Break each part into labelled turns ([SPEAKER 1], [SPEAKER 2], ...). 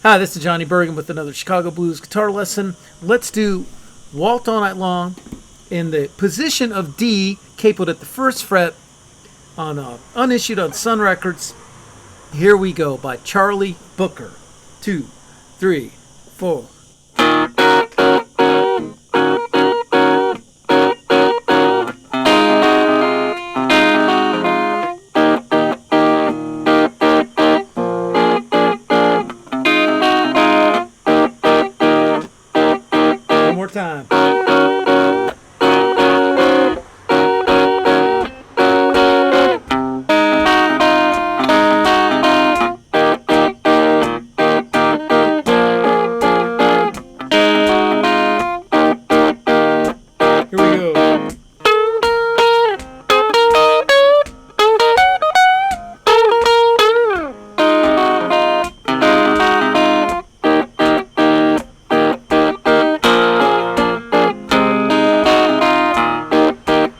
[SPEAKER 1] Hi, this is Johnny Burgin with another Chicago Blues guitar lesson. Let's do Walked All Night Long in the position of D, capoed at the first fret on Unissued on Sun Records. Here we go by Charley Booker. 2, 3, 4. One more time. Here we go.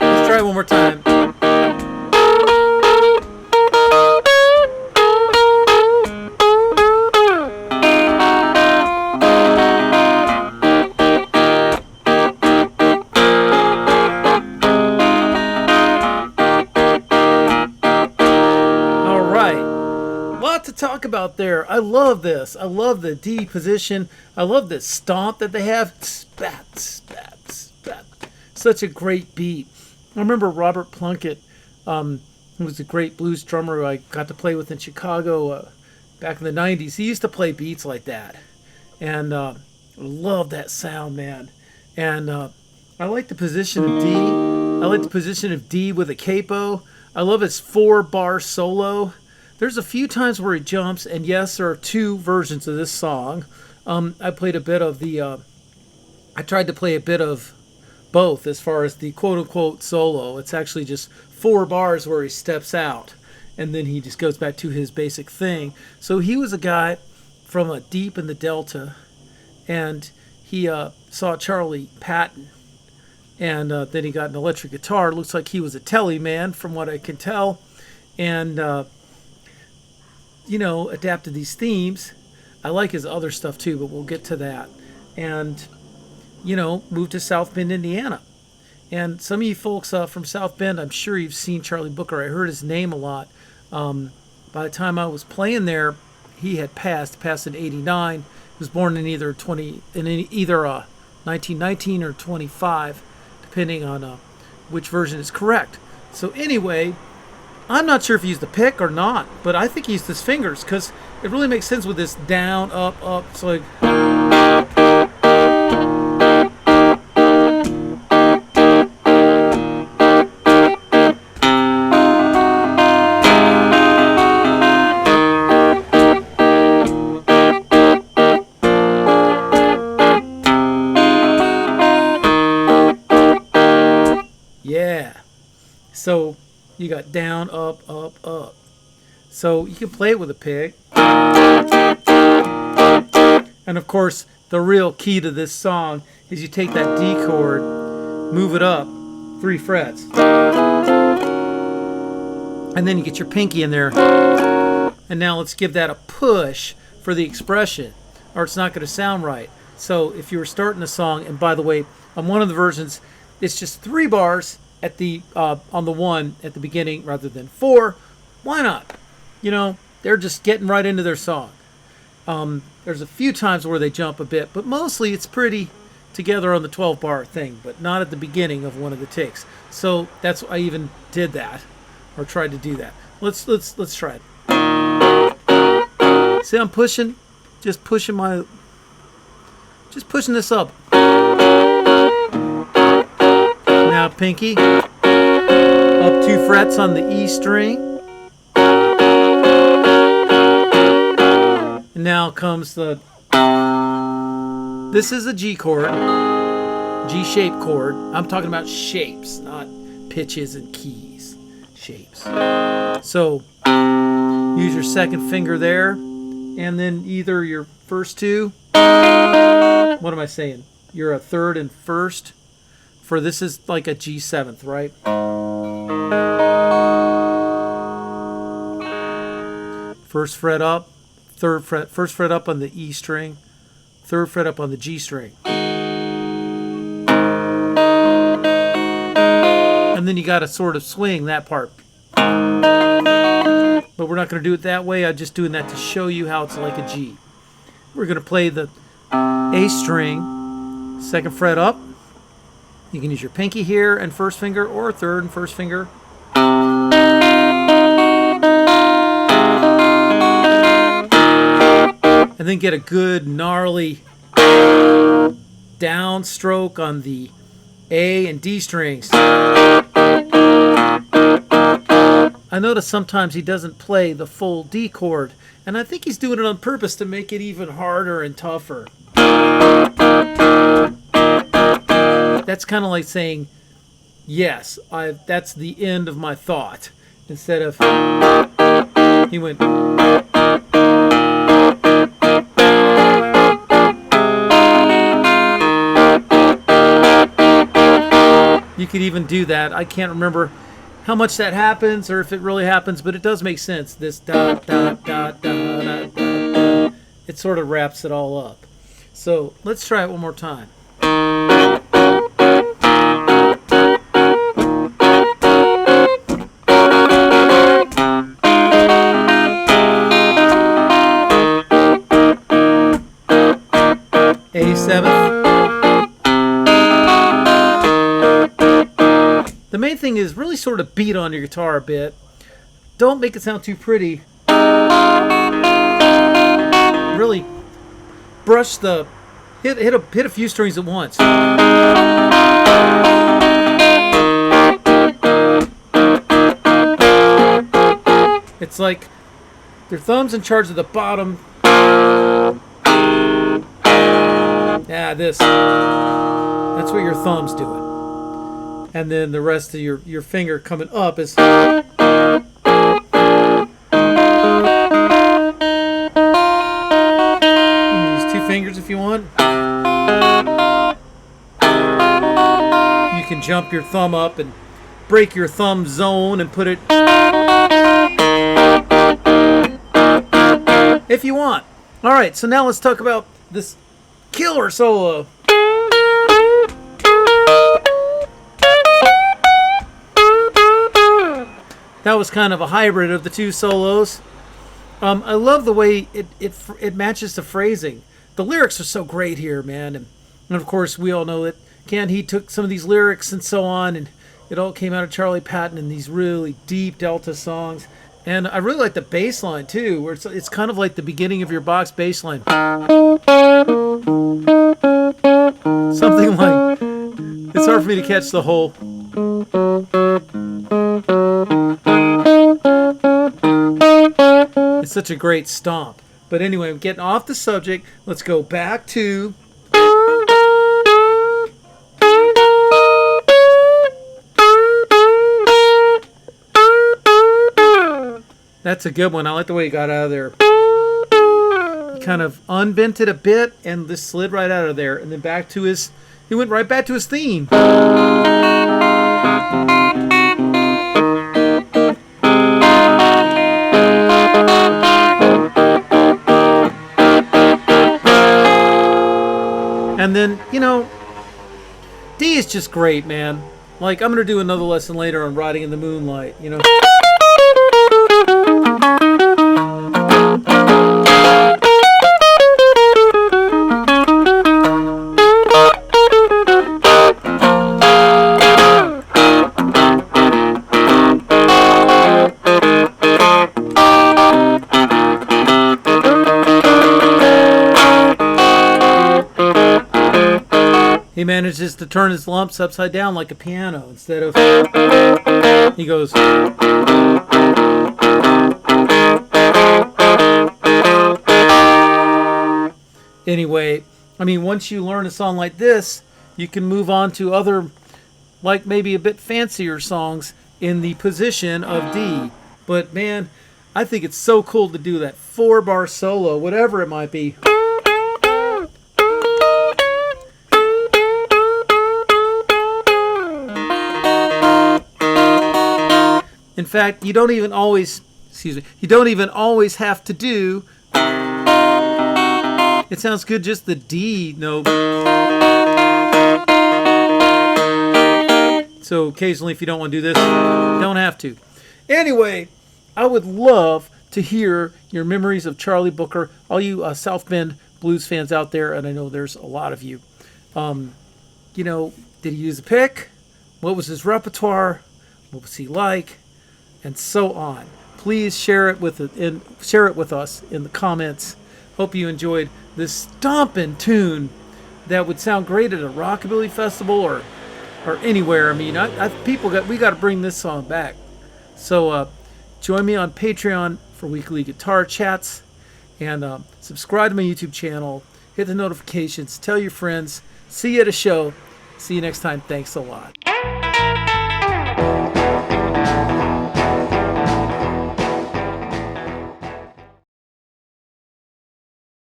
[SPEAKER 1] Let's try it one more time. All right. Lot to talk about there. I love this. I love the D position. I love the stomp that they have. Spat, spat, spat. Such a great beat. I remember Robert Plunkett, who was a great blues drummer who I got to play with in Chicago back in the 90s. He used to play beats like that. And love that sound, man. And I like the position of D. I like the position of D with a capo. I love his 4-bar solo. There's a few times where he jumps, and yes, there are 2 versions of this song. I played a bit of the, I tried to play a bit of both as far as the quote-unquote solo. It's actually just 4 bars where he steps out, and then he just goes back to his basic thing. So he was a guy from deep in the Delta, and he saw Charlie Patton, and then he got an electric guitar. Looks like he was a telly man from what I can tell, and adapted these themes. I like his other stuff too, but we'll get to that. And moved to South Bend, Indiana. And some of you folks from South Bend, I'm sure you've seen Charley Booker. I heard his name a lot. By the time I was playing there, he had passed in '89. He was born in either 1919 or 25, depending on which version is correct. So anyway, I'm not sure if he used the pick or not, but I think he used his fingers because it really makes sense with this down, up, up. It's like. Yeah. So you got down, up, up, up. So you can play it with a pick. And of course, the real key to this song is you take that D chord, move it up 3 frets. And then you get your pinky in there. And now let's give that a push for the expression, or it's not going to sound right. So if you were starting a song, and by the way, on one of the versions, it's just 3 bars at the on the 1 at the beginning rather than 4. Why not? They're just getting right into their song. There's a few times where they jump a bit, but mostly it's pretty together on the 12-bar thing, but not at the beginning of one of the takes. So that's I even did that, or tried to do that. Let's try it. See, I'm pushing this up. Now pinky, up 2 frets on the E string. And now comes this is a G chord, G-shaped chord. I'm talking about shapes, not pitches and keys, shapes. So use your second finger there, and then either your first 2, what am I saying? You're a third and first. For this is like a G7th, right? First fret up, third fret, first fret up on the E string, third fret up on the G string. And then you got to sort of swing that part. But we're not going to do it that way. I'm just doing that to show you how it's like a G. We're going to play the A string, second fret up. You can use your pinky here and first finger, or third and first finger. And then get a good gnarly downstroke on the A and D strings. I notice sometimes he doesn't play the full D chord, and I think he's doing it on purpose to make it even harder and tougher. That's kind of like saying, yes, that's the end of my thought. Instead of, he went. You could even do that. I can't remember how much that happens or if it really happens, but it does make sense. This dot, dot, dot, dot, dot, dot. It sort of wraps it all up. So let's try it one more time. A7. The main thing is really sort of beat on your guitar a bit. Don't make it sound too pretty. Really brush the hit a few strings at once. It's like your thumb's in charge of the bottom. Yeah, this. That's what your thumb's doing. And then the rest of your finger coming up is. You can use two fingers if you want. You can jump your thumb up and break your thumb zone and put it if you want. All right, so now let's talk about this killer solo. That was kind of a hybrid of the two solos. I love the way it matches the phrasing. The lyrics are so great here, man. And of course, we all know that he took some of these lyrics and so on, and it all came out of Charlie Patton in these really deep Delta songs. And I really like the bass line, too, where it's kind of like the beginning of your box bass line. Something like... It's hard for me to catch the whole... It's such a great stomp. But anyway, getting off the subject, let's go back to... That's a good one. I like the way he got out of there. He kind of unbent it a bit and just slid right out of there. And then back to his... He went right back to his theme. And then, you know, D is just great, man. Like, I'm going to do another lesson later on Riding in the Moonlight, you know. He manages to turn his lumps upside down like a piano instead of... He goes... Anyway, I mean, once you learn a song like this, you can move on to other, like maybe a bit fancier songs in the position of D. But man, I think it's so cool to do that 4-bar solo, whatever it might be. In fact, you don't even always have to do It sounds good, just the D note. So occasionally, if you don't want to do this, you don't have to. Anyway, I would love to hear your memories of Charley Booker. All you South Bend blues fans out there, and I know there's a lot of you. You know, did he use a pick? What was his repertoire? What was he like? And so on. Please share it with us in the comments. Hope you enjoyed this stomping tune that would sound great at a rockabilly festival or anywhere. I mean, we got to bring this song back. So join me on Patreon for weekly guitar chats, and subscribe to my YouTube channel. Hit the notifications. Tell your friends. See you at a show. See you next time. Thanks a lot.